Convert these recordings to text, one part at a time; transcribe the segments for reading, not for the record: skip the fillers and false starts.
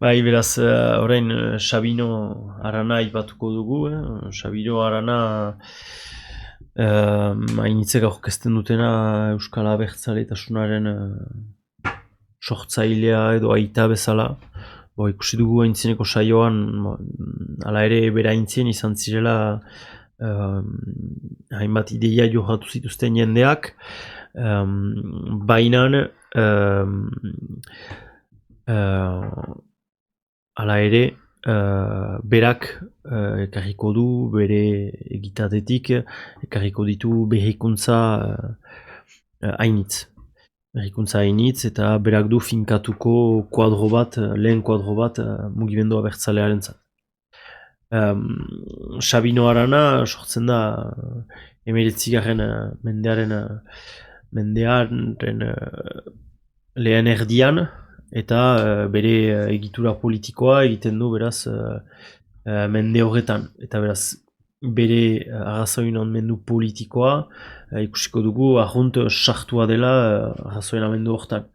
Bai, beraz, orain Sabino Arana aipatuko dugu. Sabino Arana hainitzek aurkezten dutena Euskal Abertzaletasunaren sortzailea edo aita bezala. Ikusi dugu aintzineko saioan, hala ere bera aintzien izan zirela hainbat ideia johatu zituzten jendeak, bainan hala ere, berak ekarriko du bere egitatetik, ekarriko ditu berrikuntza hainitz. Berrikuntza hainitz eta berak du finkatuko kuadro bat, lehen kuadro bat mugimendu abertzalearentzat. Sabino Arana sortzen da 19. mendearen lehen erdian, eta bere egitura politikoa egiten du beraz mende horretan. Eta beraz bere arrazoin amendu politikoa ikusiko dugu ahunt sartua dela arrazoin amendu horretan.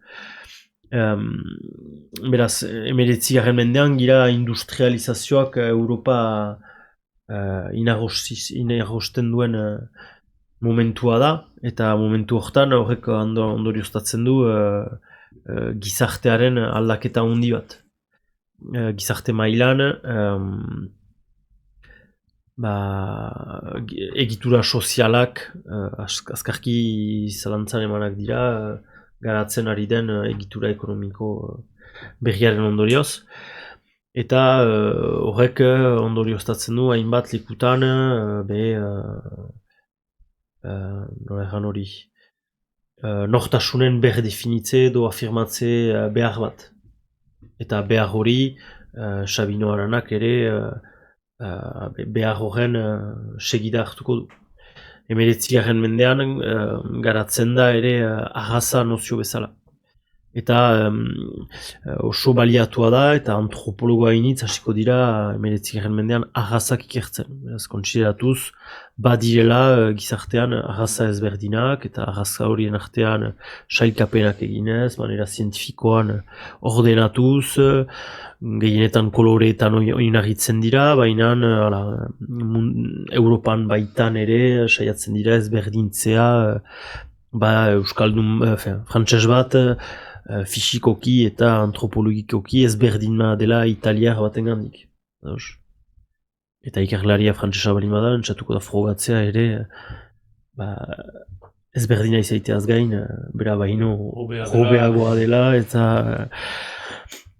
Beraz, 19. mendean gira industrializazioak Europa inarrosten duen momentua da, eta momentu horretan horrek ondorioztatzen du gizartearen aldaketa handi bat. Gizarte mailan egitura sozialak azkarki zalantzan emanak dira, garatzen ari den egitura ekonomiko berriaren ondorioz. Eta horrek ondorioztatzen du hainbat likutan nola egan hori, nortasunen berdefinitze edo afirmatze behar bat. Eta behar hori Sabino Aranak ere behar horren segida hartuko du. 19. mendean garatzen da ere arraza nozio bezala. Eta oso baliatua da, eta antropologoa hainitz hasiko dira 19. mendean arrazak ikertzen. Beraz, kontsideratuz, badirela gizartean arraza ezberdinak, eta arraza horien artean sailkapenak eginez, manera zientifikoan ordenatuz, gehienetan koloreetan oinarritzen dira, baina Europan baitan ere saiatzen dira ezberdintzea, Euskaldun, frantses bat, fisikoki eta antropologikoki ezberdina dela italiar batengandik. Eta ikerlaria frantsesa balin bada, entzatuko da frogatzea ere, ezberdina izaiteaz gain, bera baino hobeagoa dela,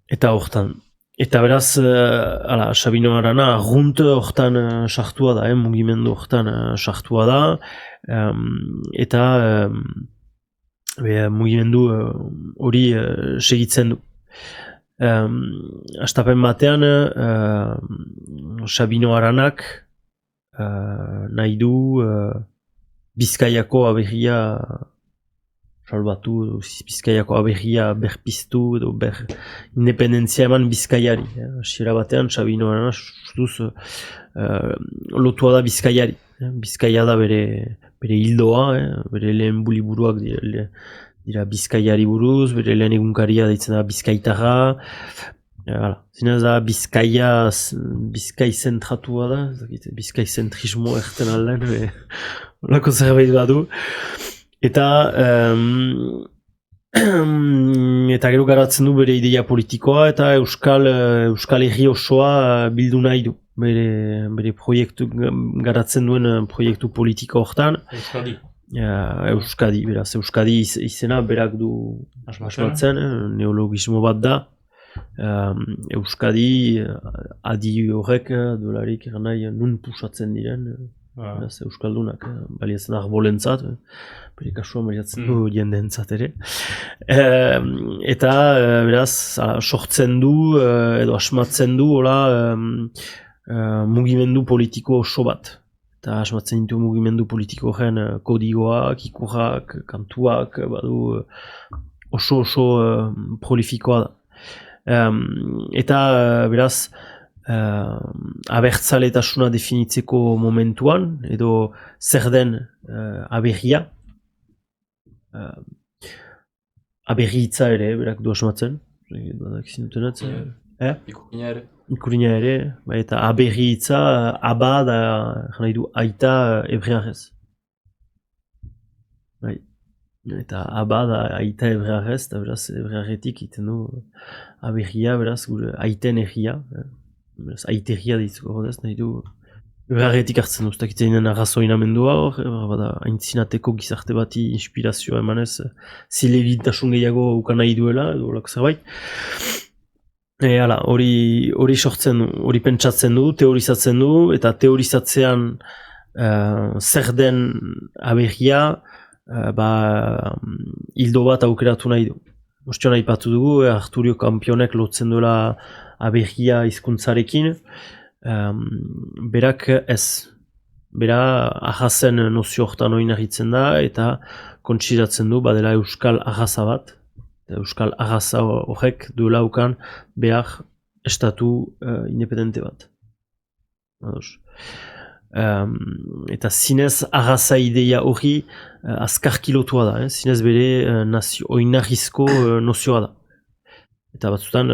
eta hortan. Eta beraz, Sabino Arana arrunt hortan sartua da, mugimendu hortan sartua da, eta mugimendu hori segitzen du. Astapen batean, Sabino Aranak nahi du Bizkaiako aberria salbatu, Bizkaiako aberria berpiztu edo independentzia eman Bizkaiari. Hasiera batean, Sabino Arana lotua da Bizkaiari. Bizkaia da bere hildoa, bere lehen buliburuak dira Bizkaiari buruz, bere lehen egunkaria deitzen da Bizkaitarra. Zinez da Bizkai zentratua da, Bizkai zentrismo erten alden, olako zerbait badu. Eta gero garatzen du bere ideia politikoa, eta Euskal Herri osoa bildu nahi du. Bere proiektu garatzen duen proiektu politiko hortan. Euskadi, beraz, Euskadi izena berak du asmatzen, neologismo bat da. Euskadi adi horrek dolarik nahi nun pusatzen diren, beraz, Euskaldunak, baliatzen arbolentzat, bere kasua baliatzen du jendeentzat ere. Eta beraz, sortzen du edo asmatzen du mugimendu politiko oso bat. Eta asmatzen ditu mugimendu politiko gen kodigoak, ikurrak, kantuak, badu oso prolifikoa da. Eta beraz, abertzaletasuna definitzeko momentuan, edo zer den aberria, aberri hitza ere, berak du asmatzen, Ikurina ere, bai, eta aberri hitza, aba da, nahi du, aita hebrearrez. Bai. Eta aba da aita hebrearrez, eta beraz hebrearretik iten du aberria, beraz, gure aiten erria. Beraz, aiterria ditzuko godez, nahi du. Hebrearretik hartzen du, ez inen arrazoin amendua hor, bada, aintzinateko gizarte bati inspirazioa emanez, zilegintasun gehiago ukan nahi duela, edo olako zerbait. Hala, hori sortzen du, hori pentsatzen du, teorizatzen du, eta teorizatzean zer den aberria, hildo bat aukeratu nahi du. Ostion aipatu dugu, Arturio Kampionek lotzen duela aberria hizkuntzarekin, berak ez. Bera ahazen nozio hortan oinarritzen da, eta kontsideratzen du, badela euskal ahaza bat. Euskal ahaza horrek duela ukan behar estatu independente bat. Eta zinez ahaza ideia hori azkarki lotua da, zinez bere oinarrizko nozioa da. Eta batzutan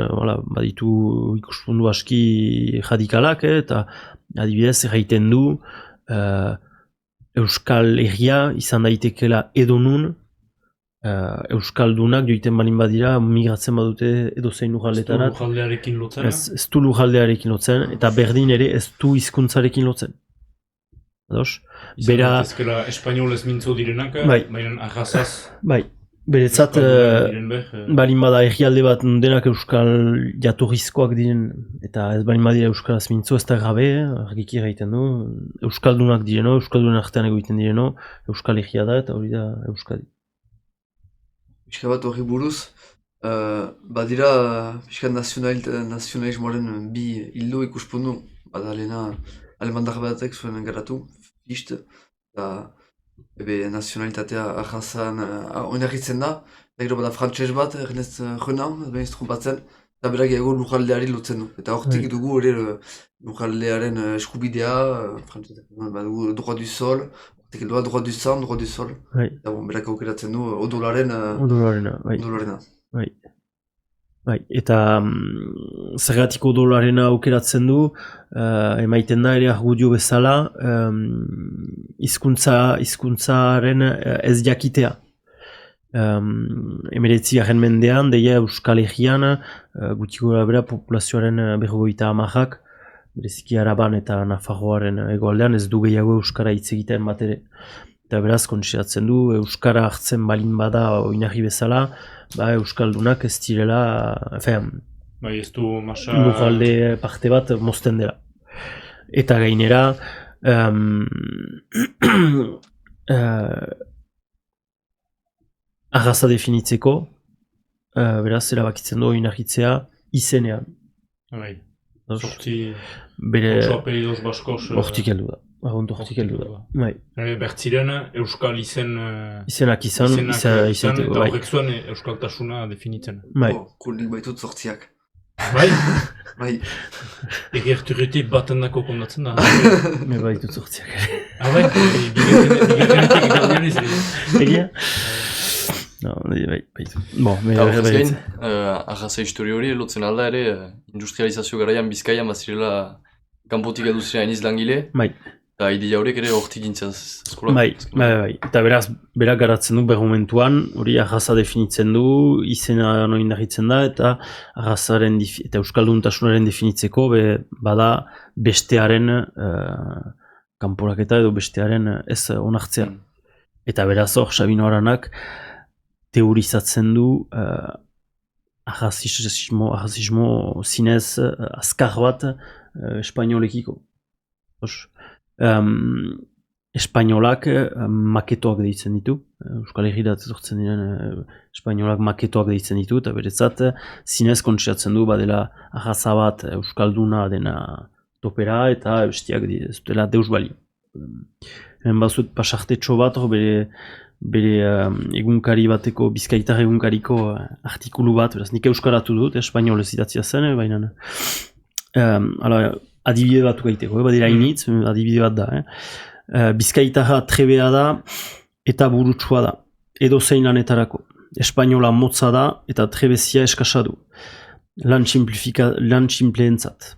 baditu ikuspundu aski radikalak, eta adibidez erraiten du Euskal Herria izan daitekela edonun, Euskaldunak joiten balin badira migratzen badute edozein lurraldeetara. Ez du lurraldearekin lotzen? Ez du lurraldearekin lotzen, eta berdin ere ez du hizkuntzarekin lotzen. Ados? Izan ezkela espainolez mintzo direnak, baina arrazaz? Bai, beretzat balin bada herrialde bat denak euskal jatorrizkoak diren, eta ez balin badira euskalaz mintzo, ez da gabe, argiki egiten du, euskaldunak direno, euskaldunen artean egiten direno, euskal herria da, eta hori da Euskadi. Pixka bat horri buruz, badira pixka nazionalismoaren bi hildo ikuspundu, badalena alemandar batek zuen garatu, Ficht, eta nazionalitatea ahazan oinarritzen da, eta gero bada frantses bat, Ernest Renan, behin trumpatzen, eta berak ego lurraldeari lotzen du. Eta hortik dugu ere lurraldearen eskubidea, frantsesak dugu droit du sol, droit du sang, droit du sol. Eta berak aukeratzen du odolarena. Bai, eta zergatik odolarena aukeratzen du, emaiten da ere argudio bezala, hizkuntzaren ez jakitea. 19. mendean, deia Euskal Herrian, gutxi gora bera populazioaren 50%, bereziki Araban eta Nafarroaren hegoaldean ez du gehiago Euskara hitz egiten bat ere. Eta beraz, kontsideratzen du, Euskara hartzen balin bada oinarri bezala, Euskaldunak ez direla, ez du masa... lurralde parte bat mozten dela. Eta gainera, arraza definitzeko, beraz, erabakitzen du oinarritzea izenean. Sorti... Bere... apellidos baskos... Hortik heldu da. Hortik heldu da. Bertziren Euskal izenak izan, eta horrek zuen Euskaltasuna definitzen. Kulnik baitut sortziak. Bai? Bai. Egerturretik baten dako kondatzen da. Baitut sortziak. Bai? Bigerturetik egardian ez ere. Egia? Horrez ahaza histori hori lotzen alda ere industrializazio garaian Bizkaian bazirela kanpotik eduzera iniz langile. Eta idea horiek ere hortik gintzaz eskola. Bai. Eta beraz, berak garatzen du bermomentuan, hori ahaza definitzen du, izena oinarritzen da, eta ahazaren eta euskalduntasunaren definitzeko bada bestearen kanporaketa edo bestearen ez onartzea. Eta beraz hor, Sabino Aranak teorizatzen du ahazismo zinez azkar bat espainolekiko. Espainolak maketoak deitzen ditu, Euskal Herri datortzen diren espainolak maketoak deitzen ditu, eta beretzat zinez kontsideratzen du badela ahaza bat euskalduna dena topera eta bestiak dela deus balio. Hemen bazut pasartetxo bat bere egunkari bateko, Bizkaitar egunkariko artikulu bat, beraz nik euskaratu dut, espainolez idatzia zen, baina adibide bat gaiteko, badira initz, adibide bat da. Bizkaitarra trebea da eta burutsua da, edo zein lanetarako. Espainola motza da eta trebezia eskasa du. lan sinpleentzat.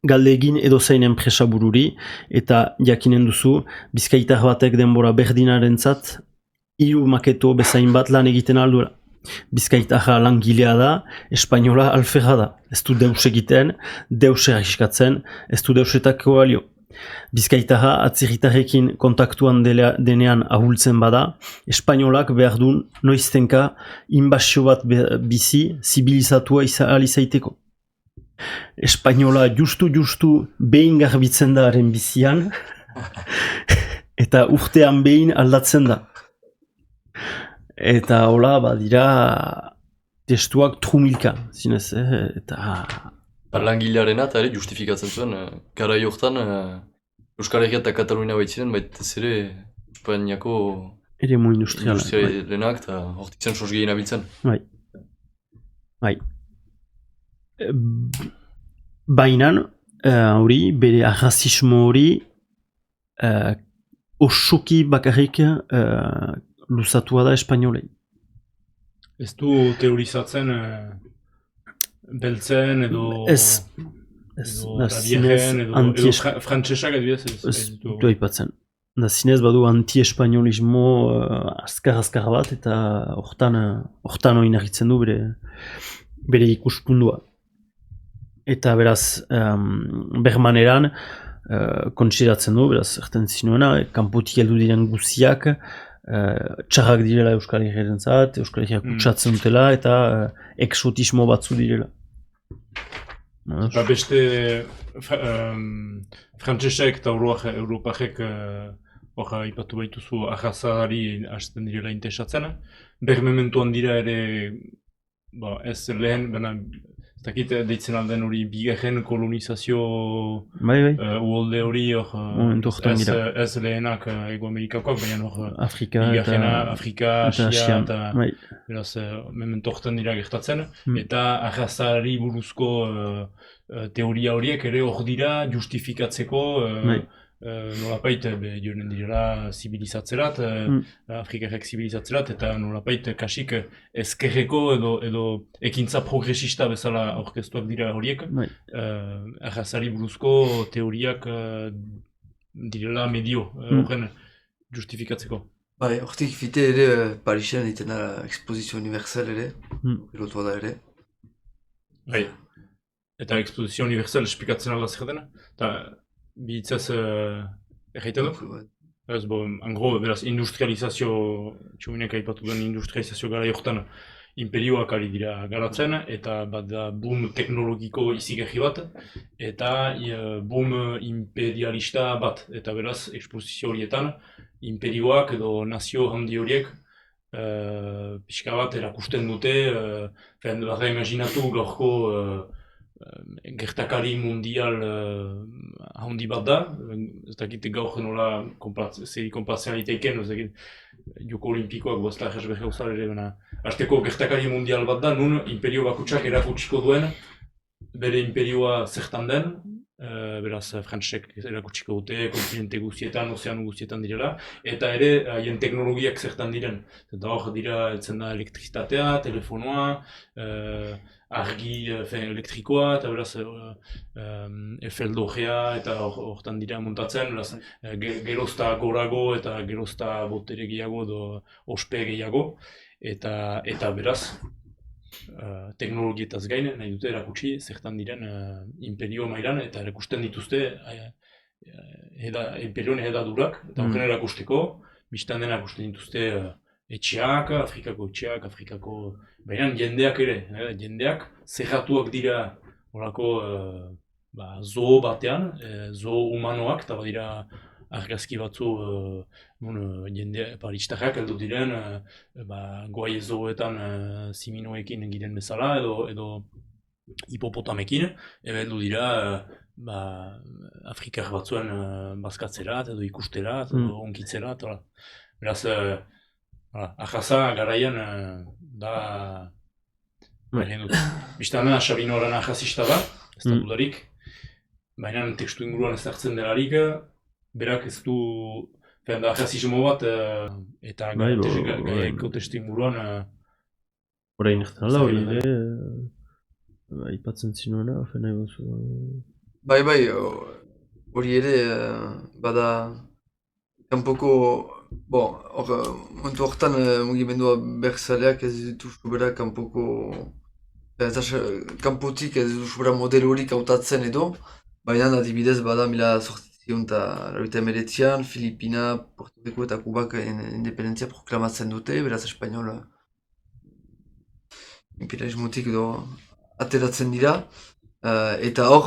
Galde egin edozein enpresa bururi, eta jakinen duzu, bizkaitar batek denbora berdinarentzat, 3 maketo bezain bat lan egiten alduela. Bizkaitarra langilea da, espainola alferra da. Ez du deus egiten, deus arriskatzen, ez du deusetako balio. Bizkaitarra atzerritarrekin kontaktuan denean ahultzen bada, espainolak behar duen noiztenka inbasio bat bizi zibilizatua izaiteko. Espainola justu behin garbitzen da haren bizian, eta urtean behin aldatzen da. Eta hola, badira testuak trumilka, zinez, eta... Langilearena eta ere justifikatzen zuen, garai hortan Euskal Herria eta Katalunia baitziren, baitez ere Espainiako ere mu industrialenak eta hortitzen sos gehien abiltzen. Bai. Bainan, hori, bere arrazismo hori osoki bakarrik luzatua da espainolei. Ez du teorizatzen beltzen edo Davieren edo frantsesak adibidez ez du aipatzen. Da zinez badu anti-espainolismo azkar bat eta hortan oinarritzen du bere ikuspundua. Eta beraz, Bermaneran kontsideratzen du, beraz, erten zinuena, kanpotik heldu diren guziak txarrak direla Euskal Herriarentzat, Euskal Herriak kutsatzen dutela eta exotismo batzu direla. Beste frantsesek eta europajek ipatu baituzu arrazari hasten direla interesatzen. Bermementuan dira ere ez lehen, ez dakit deitzen alden hori bigarren kolonizazio uholde hori ez lehenak Ego Amerikakoak, baina Afrika, Asia eta beraz memento horretan dira gertatzen. Eta arrazari buruzko teoria horiek ere hor dira justifikatzeko nolapait joanen direla zibilizatzerat, Afrikarrek zibilizatzerat, eta nolapait kasik ezkerreko edo ekintza progresista bezala aurkeztuak dira horiek, arrazari buruzko teoriak direla medio horren justifikatzeko. Bai, hortik fite ere Parisen egiten da Exposizio Universal ere, erotua da ere. Bai, eta Exposizio Universal esplikatzen alda zer dena, eta bihitzaz erraiten du? Beraz, industrializazio, txuminek aipatu den industrializazio gara jortan imperioak ari dira garatzen, eta bat da boom teknologiko izigarri bat, eta boom imperialista bat. Eta beraz, eksposizio horietan, imperioak edo nazio handi horiek pixka bat erakusten dute, barra imaginatu gaurko gertakari mundial handi bat da, ez dakit gaur nola zeri konpatzen aliteikeen, ez dakit Joko Olimpikoak bozta jasbek gauzar ere, hasteko gertakari mundial bat da, nun imperio bakutsak erakutsiko duen bere imperioa zertan den, beraz frantsek erakutsiko dute, kontinente guztietan, ozeanu guztietan direla, eta ere haien teknologiak zertan diren. Eta hor dira etzen da elektrizitatea, telefonoa, argi elektrikoa, eta beraz efeldogea eta hortan dira montatzen, beraz gerozta gorago eta gerozta botere gehiago edo ospe gehiago, eta beraz teknologietaz gain nahi dute erakutsi zertan diren imperio mailan eta erakusten dituzte imperioen hedadurak, eta horren erakusteko bistan dena erakusten dituzte etxeak, Afrikako etxeak, Afrikako... Baina jendeak ere, jendeak zerratuak dira horako zoo batean, zoo humanoak, eta badira argazki batzu jende paristarrak heldu diren goai zooetan siminoekin giren bezala edo hipopotamekin, heldu dira Afrikar batzuen bazkatzerat edo ikusterat edo onkitzerat. Beraz, ahaza garaian da egin dut. Bistan da, Sabino Arana ahazista da, ez da dudarik, baina tekstu inguruan ez hartzen delarik, berak ez du ahazismo bat eta gaiko testu inguruan orain ezten alda hori, aipatzen zinuena, nahi bozu... Bai, hori ere, bada, kanpoko, momentu horretan mugimendua berzaleak ez ditu sobera kanpoko, kanpotik ez ditu sobera modelo horik hautatzen edo, baina adibidez bada 1889an, Filipina, Puerto Rico eta Kubak independentzia proklamatzen dute, beraz espainola imperialismotik edo ateratzen dira, eta hor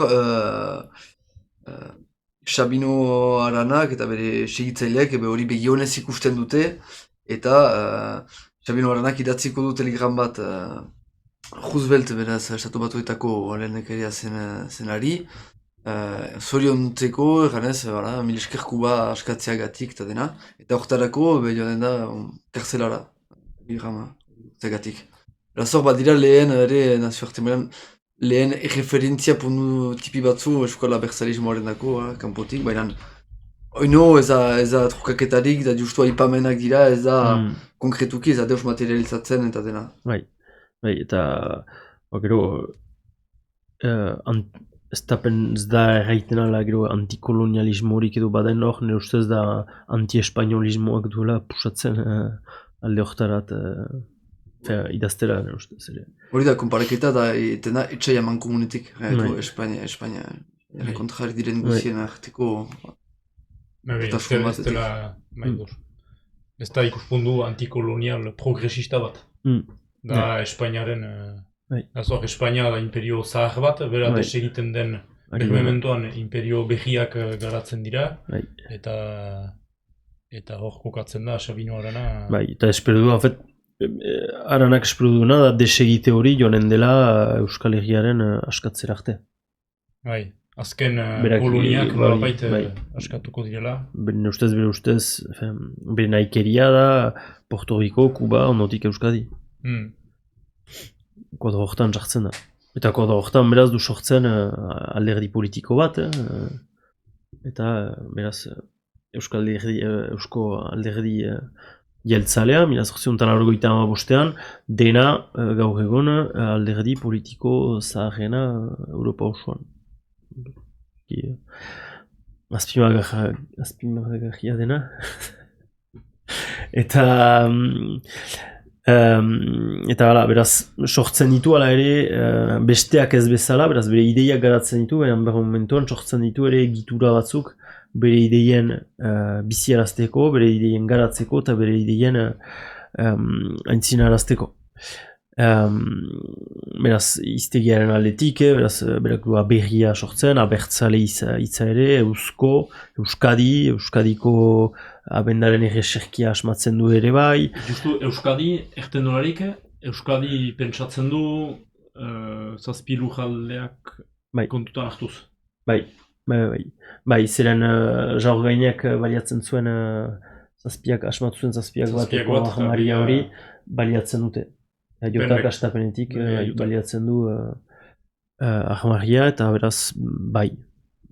Sabino Aranak eta bere segitzaileak hori begionez ikusten dute, eta Sabino Aranak idatziko du telegram bat Roosevelt, beraz, Estatu Batuetako lehendakaria zenari, zoriontzeko, erganez, mil esker Kuba askatzeagatik eta dena, eta horretarako joan da karzelara, telegrama zegatik. Hor bat dira lehen nazioarte mailan, lehen referentzia puntu tipi batzu eskola berzalismoaren dako, kanpotik, baina oino ez da trukaketarik, da justu aipamenak dira, ez da konkretuki, ez da deus materializatzen eta dena. Bai, eta gero ez da erraiten ala gero antikolonialismorik edo baden hor, nire ustez da anti-espainolismoak duela pusatzen alde horretarat idaztera, nire ustez ere. Hori da, konparaketa da etena etxai eman komunetik, Espainia, kontrari diren guzien arteko... Ez da ikuspundu antikolonial progresista bat. Da Espainiaren... Espainia da imperio zahar bat, bera desegiten den mementoan imperio behiak garatzen dira, eta hor kokatzen da Sabino Arana... Bai, eta espero du, Aranak espero duena da desegite hori joanen dela Euskal Herriaren askatzera arte. Bai, azken koloniak nolapait askatuko direla. Bere ustez, bere naikeria da Puerto Rico, Kuba, ondotik Euskadi. Kodro horretan jartzen da. Eta kodro horretan beraz du sortzen alderdi politiko bat, eta beraz Eusko alderdi jeltzalea, 1885an, dena gaur egon alderdi politiko zaharrena Europa osoan. Azpimarragarria dena. Eta beraz, sortzen ditu ala ere besteak ez bezala, beraz bere ideiak garatzen ditu, baina behar momentuan sortzen ditu ere egitura batzuk bere ideien biziarazteko, bere ideien garatzeko eta bere ideien aintzinarazteko. Beraz, iztegiaren aldetik, beraz, berak du aberria sortzen, abertzale hitza ere, Euskadiko abendaren erreserkia asmatzen du ere bai. Justu Euskadi, erten dolarik, Euskadi pentsatzen du zazpi lujaldeak kontutan hartuz. Bai, zeren jaurgainak baliatzen zuen zazpiak bateko ahmaria hori baliatzen dute. Jotak astapenetik baliatzen du ahmaria eta beraz, bai,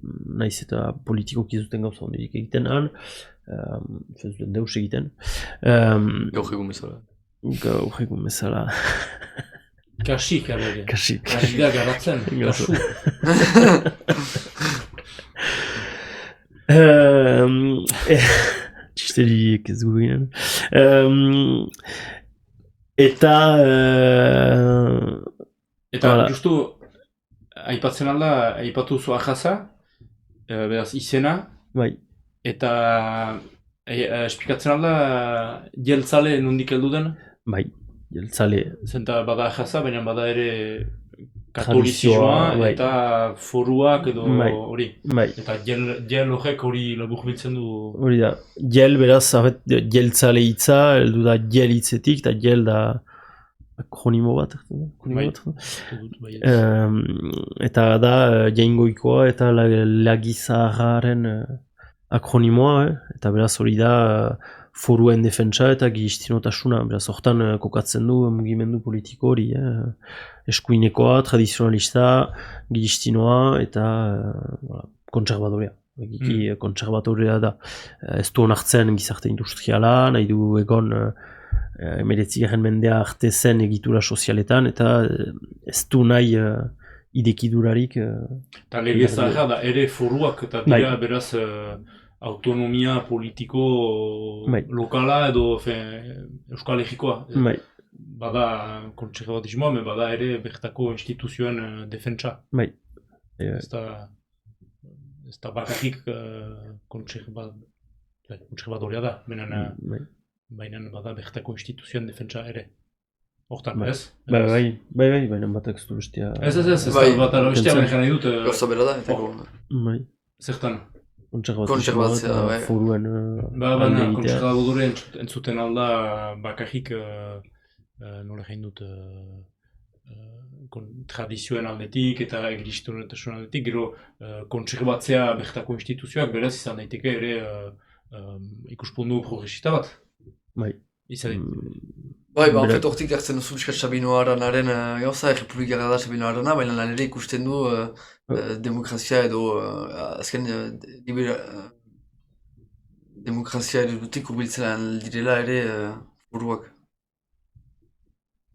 naiz eta politikoki zuten gauza hondirik egiten han, ez duen deus egiten. Gaur egun bezala. Kasik, alere. Kasik da garatzen, kasu. Txisteriek ez gu ginen. Eta justu, aipatzen alda, aipatu zu ahaza, beraz izena, eta esplikatzen alda jeltzale nondik heldu den? Bai, jeltzale. Zenta bada ahaza, baina bada ere katolizismoa eta foruak edo hori. Eta jel horrek hori labur biltzen du... Hori da, jel beraz, jeltzale hitza, heldu da jel hitzetik, eta jel da akronimo bat. Eta da jaingoikoa eta lagizarraren akronimoa, eta beraz hori da foruen defentsa eta gihistinotasuna. Beraz hortan kokatzen du mugimendu politiko hori, eskuinekoa, tradizionalista, gihistinoa eta kontserbadorea. Kontserbadorea da. Ez du onartzen gizarte industriala, nahi du egon 19. mendea arte zen egitura sozialetan, eta ez du nahi idekidurarik. Eta lege zaharra da ere foruak eta dira beraz autonomia politiko lokala edo euskal egikoa. Bada kontserbatismoa, bada ere bertako instituzioen defentsa. Ez da bakarrik kontserbadoria da, baina bada bertako instituzioen defentsa ere. Hortan, ez? Bai, baina batak ez du bestia... Ez bat ara bestia, baina nahi dut... Gauza bera da, eta zertan? Kontserbatzea, foruen... Baina, kontserbadore entzuten alda bakarrik, nola egin dut, tradizioen aldetik eta eglistunetasun aldetik, gero kontserbatzea bertako instituzioak beraz izan daiteke ere ikuspundu progresista bat. Bai, hafet hortik hartzen duzu bizkat Sabino Aranaren gauza, Errepublikara da Sabino Arana, baina lan ere ikusten du demokrazia edo azken demokrazia eredutik urbiltzen direla ere buruak.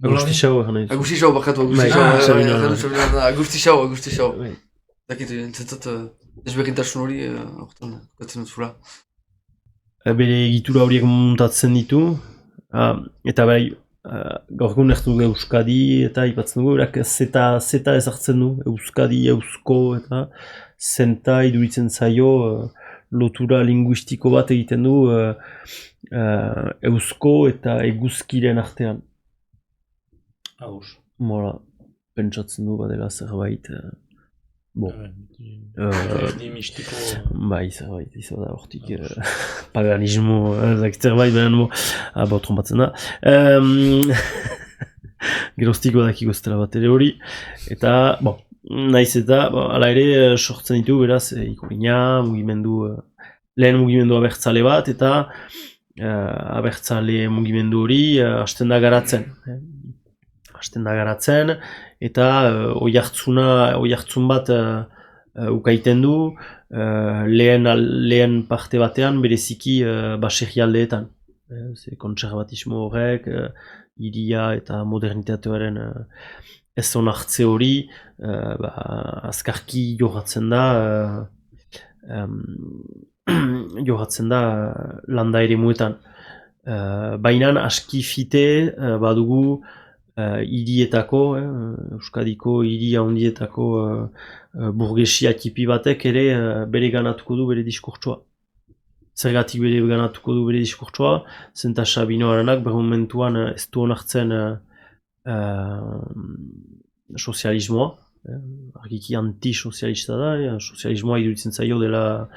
Agusti Xau egin nahi. Agusti Xau bakatu, Agusti Xau. Dakit, entzentzat ezberdintasun hori horretan gatzen dut zura. Bere egitura horiek montatzen ditu, eta bai, gaur egun ertu dugu Euskadi eta ipatzen dugu, erak zeta ezartzen du, Euskadi, Eusko eta zenta iduritzen zaio lotura linguistiko bat egiten du Eusko eta eguzkiren artean. Mola, pentsatzen du badela zerbait, bai, zerbait, izan da hortik paganismo, zerbait benen trompatzen da. Geroztiko dakiko zela bat ere hori, eta, naiz eta, ala ere sortzen ditu, beraz, ikurina, lehen mugimendu abertzale bat, eta abertzale mugimendu hori hasten da garatzen. Eta oihartzun bat ukaiten du lehen parte batean bereziki baserri aldeetan. Kontserbatismo horrek, hiria eta modernitatearen ez onartze hori azkarki johatzen da landa ere muetan. Baina aski fite badugu hirietako, Euskadiko hiri handietako burgesia tipi batek ere bere ganatuko du bere diskurtsoa. Zergatik bere ganatuko du bere diskurtsoa, zenta Sabino Aranak momentuan ez du onartzen sozialismoa, argiki anti-sozialista da, sozialismoa iduritzen zaio dela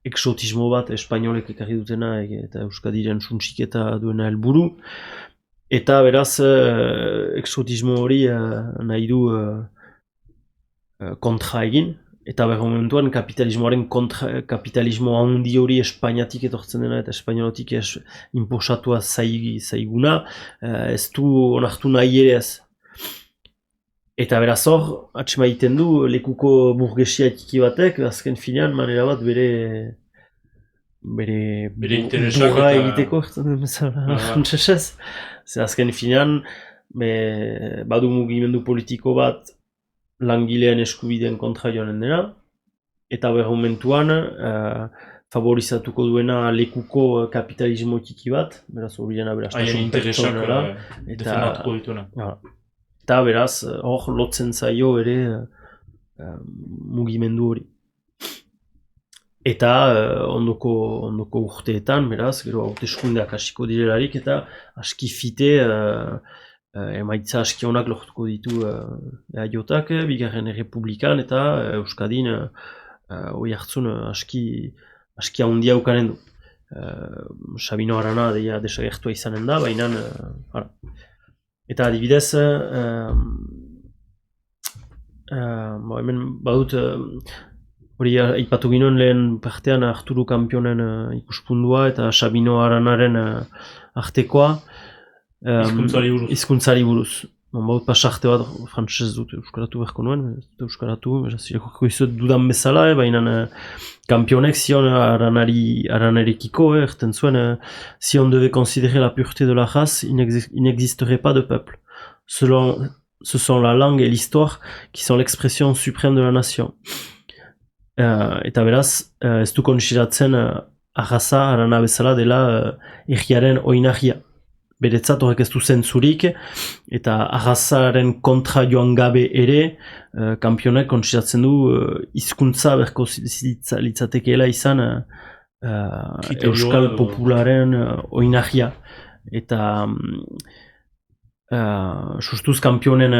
exotismo bat espainolek ekarri dutena eta Euskadiren suntsiketa duena helburu. Eta beraz, exotismo hori nahi du kontra egin, eta momentuan kapitalismo handi hori Espainiatik etortzen dena eta Espainiolotik inposatua zaiguna, ez du onartu nahi ere ez. Eta beraz hor, atxema egiten du lekuko burgesia txiki batek, azken finean manera bat bere burra egiteko, frantsesez. Azken finean, badu mugimendu politiko bat langileen eskubideen kontra joanen dena, eta momentuan favorizatuko duena lekuko kapitalismo txiki bat, beraz horien aberastasun pertsonala, eta beraz hor lotzen zaio ere mugimendu hori. Eta ondoko urteetan, beraz, gero hauteskundeak hasiko direlarik, eta aski fite emaitza aski onak lortuko ditu EAJak, Bigarren Errepublikan, eta Euskadin oihartzun aski handia ukanen du. Sabino Arana desagertua izanen da, baina... Eta adibidez, hemen badut... Hori aipatu ginoen lehen partean Arturo Kampionen ikuspundua eta Sabino Aranaren artekoa hizkuntzari buruz. baut pasarte bat, frantzez dut euskaratu beharko nuen, ez dut euskaratu, irakurko izut dudan bezala, baina kampionek zion aranarekiko, erten zuen, si on devait considérer la pureté de la race, il n'existerait pas de peuple. Ce sont la langue et l'histoire qui sont l'expression suprême de la nation. Eta beraz, ez du konsideratzen arraza, arana bezala dela egiaren oinarria. Beretzat horrek ez du zentzurik, eta arrazaren kontra joan gabe ere, kampionek konsideratzen du hizkuntza berko litzatekeela izan euskal popularen oinarria. Eta sustuz kampionen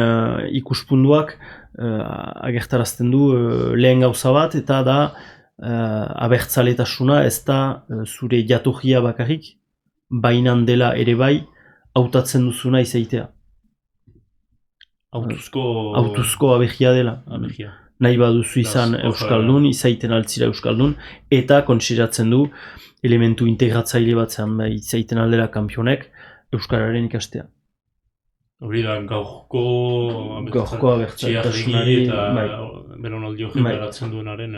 ikuspunduak agertarazten du lehen gauza bat, eta da abertzaletasuna ez da zure jatorria bakarrik, bainan dela ere bai, hautatzen duzuna izaitea. Autuzko abegia dela. Nahi baduzu izan euskaldun, izaiten altzira euskaldun, eta konsideratzen du elementu integratzaile batzean izaiten aldela kampionek euskararen ikastea. Hori da, gaurko abertzaletasunari eta belaunaldi hori garatzen duenaren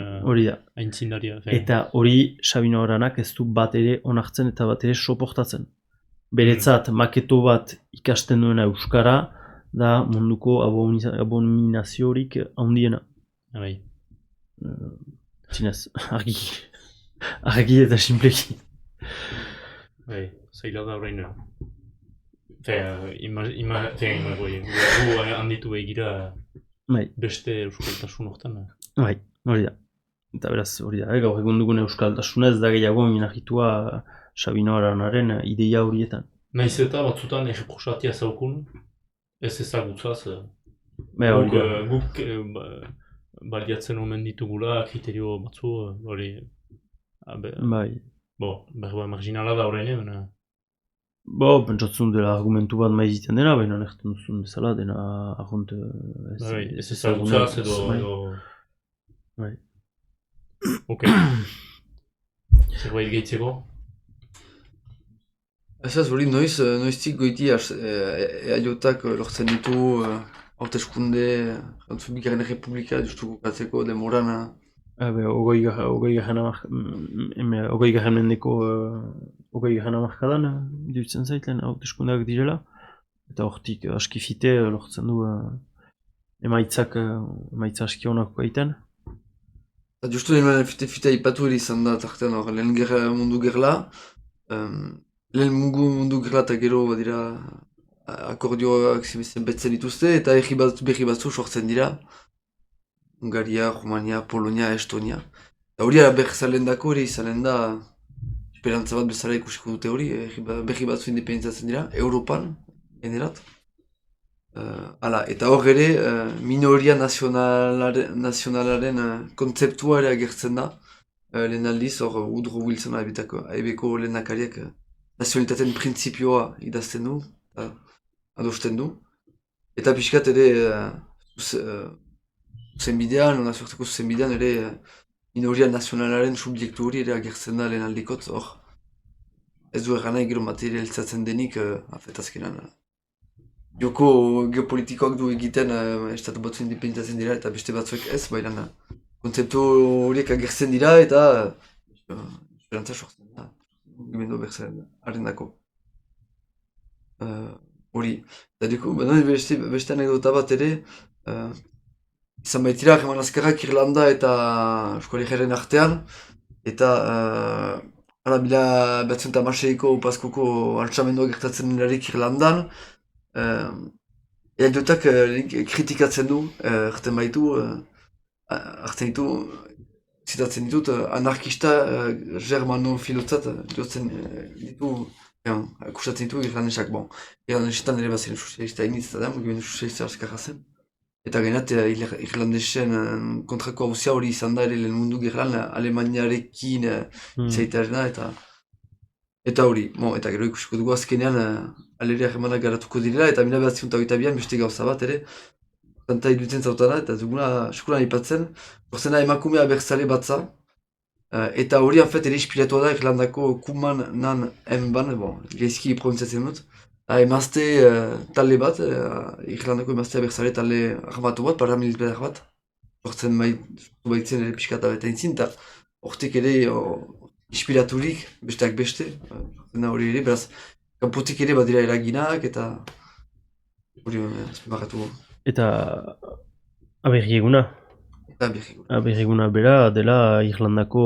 aintzindaria. Eta hori Sabino Aranak ez du bat ere onartzen eta bat ere soportatzen. Beretzat, maketo bat ikasten duena euskara da munduko abominaziorik handiena. Zinez, argi eta simpleki. Zaila da horrein. Handitu egira beste euskaltasun horretan. Hori da. Eta beraz, hori da, gaur egun dugun euskaltasuna ez da gehiago minagitua Sabino Aranaren ideia horietan. Naiz eta batzutan erreprosatia zaukun, ez ezagutzaz. Guk baliatzen omen ditugula kriterio batzu, hori... Berba marginala da horrein, pentsatzen dela argumentu bat maiziten dena, baina nerten duzun bezala dena ahont... Ez ezagutzaz edo... Ok. Zerbait gehitzeko? Ez hori noiztik goiti eaiotak lortzen ditu hauteskunde Bigarren Errepublika justu kokatzeko demoran. Ogoi garren mendeko ogoi garren amarkadan dutzen zaitlen hauteskundeak direla. Eta hortik askifite lortzen du emaitza aski honak gaiten. Justu lehen fite ipatu ere izan da tartean hor, lehen mundu gerla. Lehen mundu gerla eta gero badira akordioak betzen dituzte eta berri batzu sortzen dira. Hungaria, Rumania, Polonia, Estonia. Eta hori berri dako hori izanen da esperantza bat bezala ikusiko dute hori, berri batzu independizatzen dira, Europan, generat. Eta hor ere, minoria nazionalaren kontzeptua ere agertzen da. Lehen aldiz, hor Woodrow Wilson aibeko lehendakariak nazionalitateen printzipioa idazten du, adosten du. Eta pixkat ere zuzenbidean, nazioarteko zuzenbidean ere minoria nazionalaren subjektu hori ere agertzen da lehen aldikot, hor. Ez du erganai gero materializatzen denik, afetazkenan. Joko geopolitikoak du egiten estatu batzu independizatzen dira eta beste batzuek ez, baina kontzeptu horiek agertzen dira eta esperantza sortzen da. Gimendo berzen haren dako. Hori. Eta dugu, beste anekdota bat ere, izan baitira Harreman Azkarrak Irlanda eta Euskal artean, eta bila 1906ko Paskoko altxamendoa gertatzen delarik Irlandan, eaiotak kritikatzen du, hartzen ditu, zitatzen ditut, anarkista germanofilotzat jotzen ditu, akusatzen ditu irlandesak, irlandesetan ere bazen sozialista initz da, mugimendu sozialista askarra zen. Eta gainat, irlandesen kontrako hauzia hori izan da ere lehen mundu gerlan, Alemaniarekin izaitearena eta hori, eta gero ikusiko dugu azkenean alere harremanak garatuko direla, eta 1922an beste gauza bat ere, tanta idutzen zautana, eta duguna eskulan ipatzen, horzena emakumea abertzale batza, eta hori ere inspiratua da Irlandako Kuman nan enban, gaizki pronuntziatzen dut, emazte talde bat, Irlandako emaztea berzale talde armatu bat, paramilitar bat, sortzen baitzen ere pixka eta beta intzin, eta hortik ere inspiraturik, besteak beste, hori ere, beraz, kanpotik ere badira eraginak, eta hori azpimarratu. Eta aberrieguna? Aberrieguna bera dela Irlandako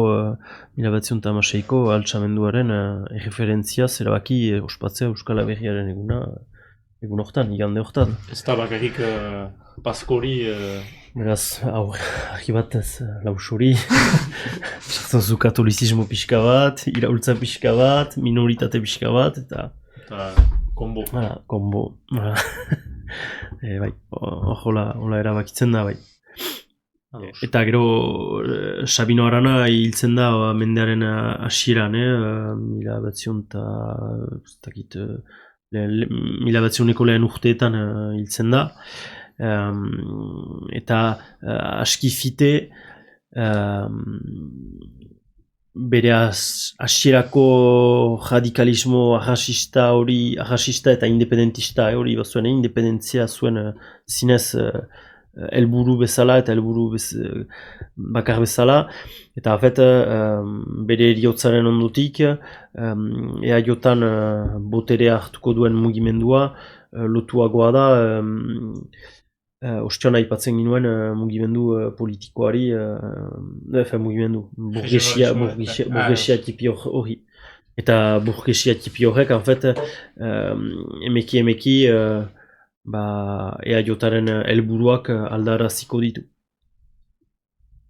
1906ko altxamenduaren erreferentzia zerabaki ospatzea Euskal Aberriaren eguna egun hortan, igande hortan. Ez da bakarrik paskori... Beraz, argi bat ez lausuri, sartzen zu katolizismo pixka bat, iraultza pixka bat, minoritate pixka bat, eta kombo. Kombo. Bai, hola erabakitzen da, bai. Eta gero Sabino Arana hiltzen da mendearen hasieran, 1900eko lehen urteetan hiltzen da. Eta aski fite bere hasierako radikalismo arrasista eta independentista hori bazuen, independentzia zuen zinez helburu bezala eta helburu bakar bezala, eta bere eriotzaren ondotik EAJan boterea hartuko duen mugimendua lotuagoa da ostiona aipatzen ginuen mugimendu politikoari, mugimendu burgesia tipi hori. Eta burgesia tipi horrek, emeki EAJaren helburuak aldaraziko ditu.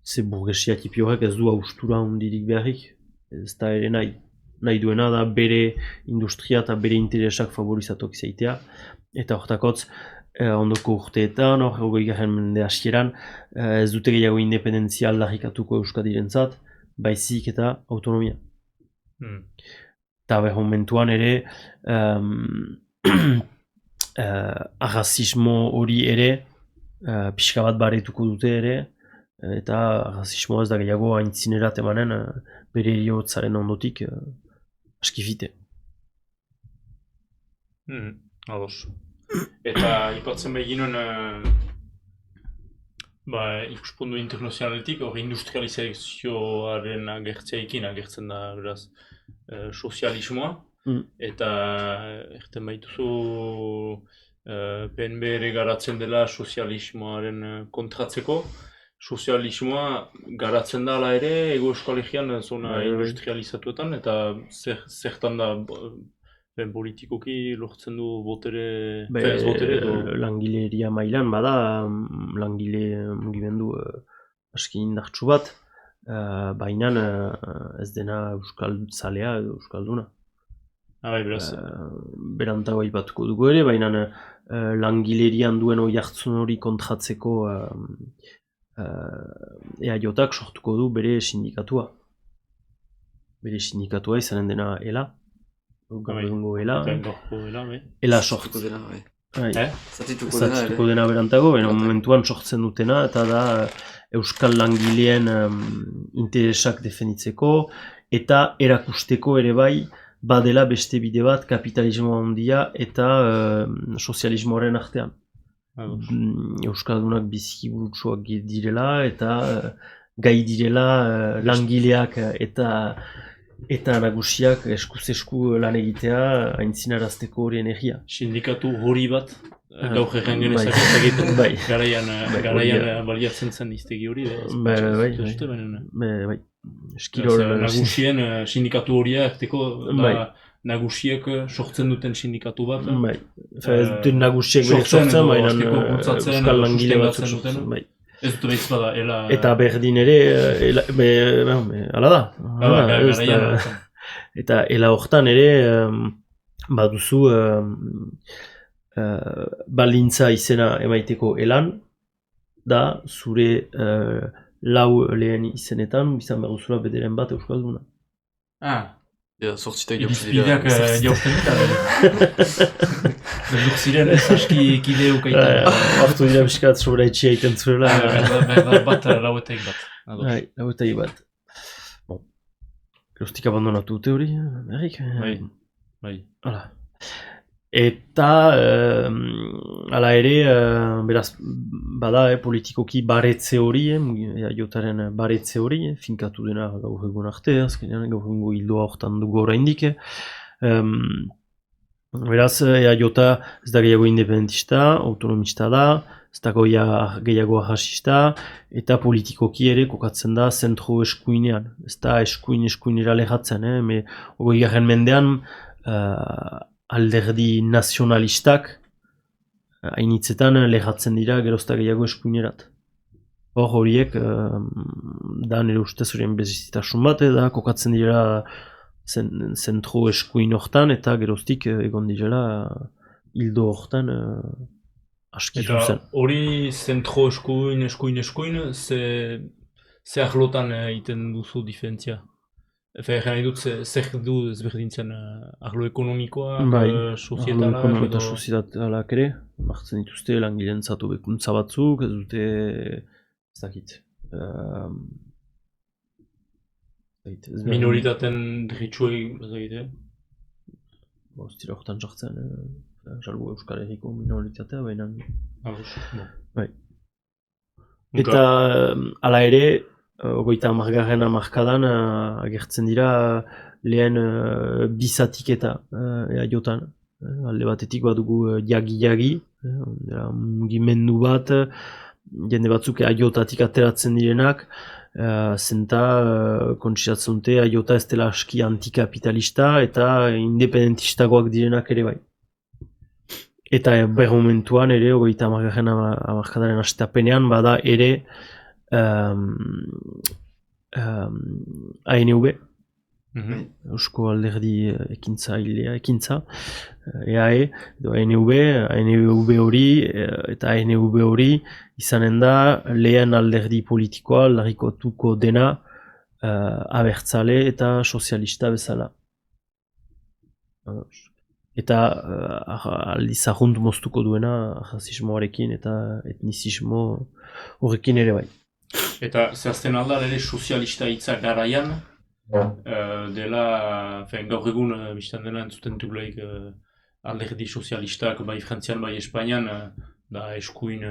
Ze burgesia tipi horrek ez du haustura hundirik beharrik, ez da ere nahi duena da bere industria eta bere interesak favorizatuak izaitea. Eta hortakotz, ondoko urteetan, hogeigarren mende hasieran, ez dute gehiago independentzia aldarrikatuko Euskadirentzat, baizik eta autonomia. Eta momentuan ere, arrazismo hori ere, pixka bat baretuko dute ere, eta arrazismoa ez da gehiago aintzinerat emanen bere eriotzaren ondotik askifite. Ados. Eta ipatzen behar ginen ikuspundu internazionaletik, hori industrializazioaren agertzen da beraz sozialismoa, eta erten baituzu PNB ere garatzen dela sozialismoaren kontratzeko. Sozialismoa garatzen da ala ere Ego Euskal Herrian zona industrializatuetan, eta zertan da politikoki lortzen du botere, ez botere edo? Langileria mailan bada, langile mugimendu aski indartsu bat, baina ez dena euskaltzalea edo euskalduna. Berantago aipatuko dugu ere, baina langilerian duen oihartzun hori kontratzeko EAJak sortuko du bere sindikatua. Bere sindikatua izanen dena ELA. Ela sortu. Zatituko dena berantago, momentuan sortzen dutena, eta da euskal langileen interesak defenditzeko, eta erakusteko ere bai, badela beste bide bat kapitalismoa handia eta sozialismoaren artean. Euskaldunak biziki burutsuak direla, eta gai direla langileak eta nagusiak eskuz-esku lan egitea aintzinarazteko hori energia. Sindikatu hori bat, gaur egin genezak egiten, garaian baliatzen zen iztegi hori. Nagusien sindikatu horia erteko nagusiek sortzen duten sindikatu bat. Ez duten nagusiek bere sortzen, baina euskal langile batzuk sortzen. Ez dut behiz bada, eta berdin ere, ala da. Eta ela hortan ere, baduzu baldintza izena emaiteko elan, da zure lau lehen izenetan, izan behar duzula bederen bat euskalduna. Sortzitak irizpideak jausten dira. Beldur ziren ez aski kide ukaita. Artu dira biskat sobra etxia iten zuela. Bat laueteik bat. Laueteik bat. Gerostik abandonatu dute hori, Erik? Bai. Hala. Eta, hala ere, beraz, bada, politikoki baretze hori, jotaren baretze hori, finkatu dena gaur egun arte, azkenean gaur egun hildoa hortan dugu oraindik. Beraz, jota ez da gehiago independentista, autonomista da, ez da gehiago ahasista, eta politikoki ere kokatzen da zentro eskuinean. Ez da eskuinera lehatzen, hogei garen mendean, alderdi nazionalistak hainitzetan lehatzen dira gerozta gehiago eskuinerat. Hor horiek, da nire ustez horien bezizitasun bat, da kokatzen dira zentro eskuin hortan, eta geroztik egon direla hildo hortan aski zuzen. Eta hori zentro eskuin, ze ahlotan egiten duzu diferentzia? Efen nahi dut, zer du ezberdintzen ahlo ekonomikoa, sozietala? Ahlo ekonomikoa eta sozietalalak ere, martzen dituzte langilentzat hobekuntza batzuk, ez dute, ez dakit. Minoritaten dritsuek, ez egite? Ez dira horretan jartzen, salbu Euskal Herriko minoritatea, baina... Bai. Eta, hala ere, hogeita hamargarren hamarkadan agertzen dira lehen bizatiketa jotan. Alde batetik badugu jagi, mugimendu bat, jende batzuk aiotatik ateratzen direnak, zenta kontsiratzen dute aiota ez dela aski antikapitalista eta independentistagoak direnak ere bai. Eta momentuan ere, hogeita hamargarren hamarkadaren hastapenean, bada ere ANV, Eusko Alderdi Ekintza, EAE, ANV hori, eta ANV hori izanen da lehen alderdi politikoa larrikotuko dena abertzale eta sozialista bezala. Eta aldiz ahunt moztuko duena rasismoarekin eta etnizismo horrekin ere bai. Eta zehazten aldar ere sozialista hitza garaian, dela, gaur egun biztan dena entzuten dugulaik alderdi sozialistak bai Frantzian bai Espainian, da eskuin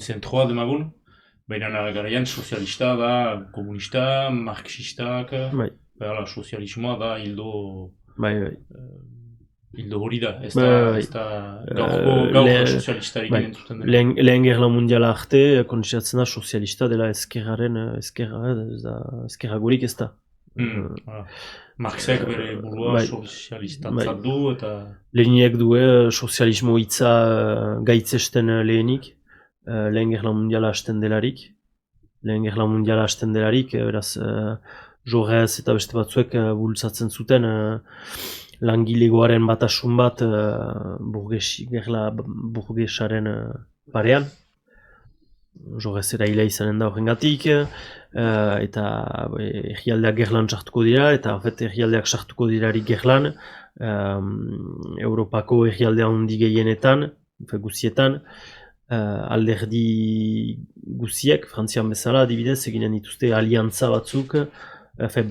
zentroa demagun, baina garaian sozialista da komunista, marxistak, sozialismoa da hildo hori da, ez da gaur sozialistarik entzuten dena. Lehen gerla mundiala arte, kontsiratzen da sozialista dela ezkerra gurik ez da. Marxek bere burua sozialistatzat du eta... Leheniek du sozialismo hitza gaitzesten lehenik, lehen gerla mundiala hasten delarik. Beraz, Jorez eta beste batzuek bultzatzen zuten langilegoaren batasun bat burgesaren parean. Jorez eraila izanen da horrengatik, eta herrialdeak gerlan sartuko dira, eta herrialdeak sartuko dirarik gerlan, Europako herrialdea handi gehienetan, guzietan, alderdi guziek, Frantzian bezala, adibidez, eginen dituzte aliantza batzuk,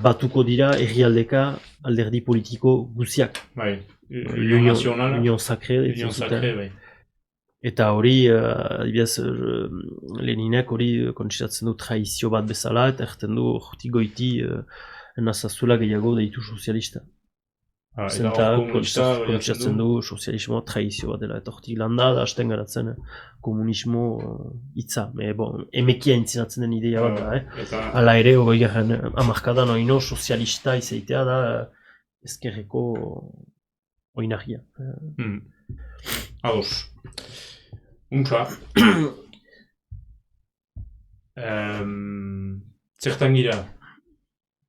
batuko dira herrialdeka alderdi politiko guziak. Bai, Union Sacré. Bai. Eta hori, adibidez, Leninek hori kontsiratzen du traizio bat bezala, eta erten du hortik goiti nazazula gehiago deitu sozialista. Zenta kontsiratzen du sozialismoa traizio bat dela, eta hortik landa da hasten garatzen komunismo hitza. Emekia entzinatzen den ideia bat da, Hala ere, hogei garen hamarkadan oino sozialista izaitea da ezkerreko oinarria. Ados. Untsa. Zertan gira?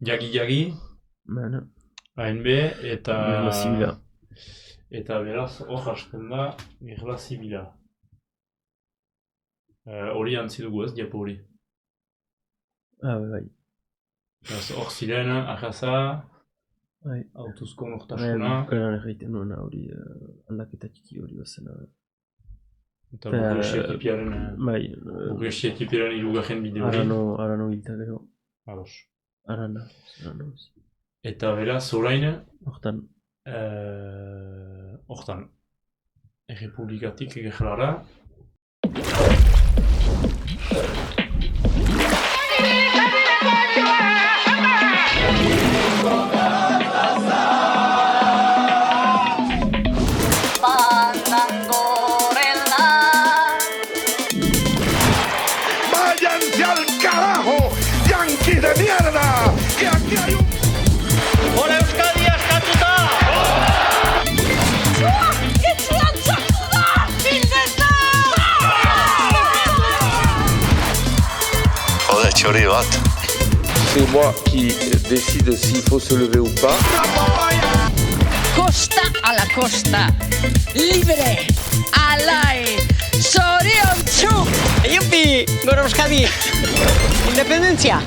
Jagi, ANB eta... Gerla zibila. Eta beraz, hor hasten da, gerla zibila. Hori antzi dugu ez, diapo hori? Bai. Hor ziren, ahasa, autozko nortasuna... Bukaran egiten nuena hori aldaketatiki hori bazena. Eta burgesi etipiaren irugarren bide hori. Arano gilta gero. Ados. Arana. Eta beraz, orain... Hortan. Hortan, Errepublikatik egelara. ¡Váyanse al carajo, yanquis de mierda! ¡Que aquí hay un... ¡Hola Euskadi, askatuta! Etxean txartu da! Hildeta! Joder, txori bat. C'est moi qui décide s'il faut se lever ou pas. Costa a la costa, libre, alai, zoriontsu! Yupi, gora Euskadi! Independentzia!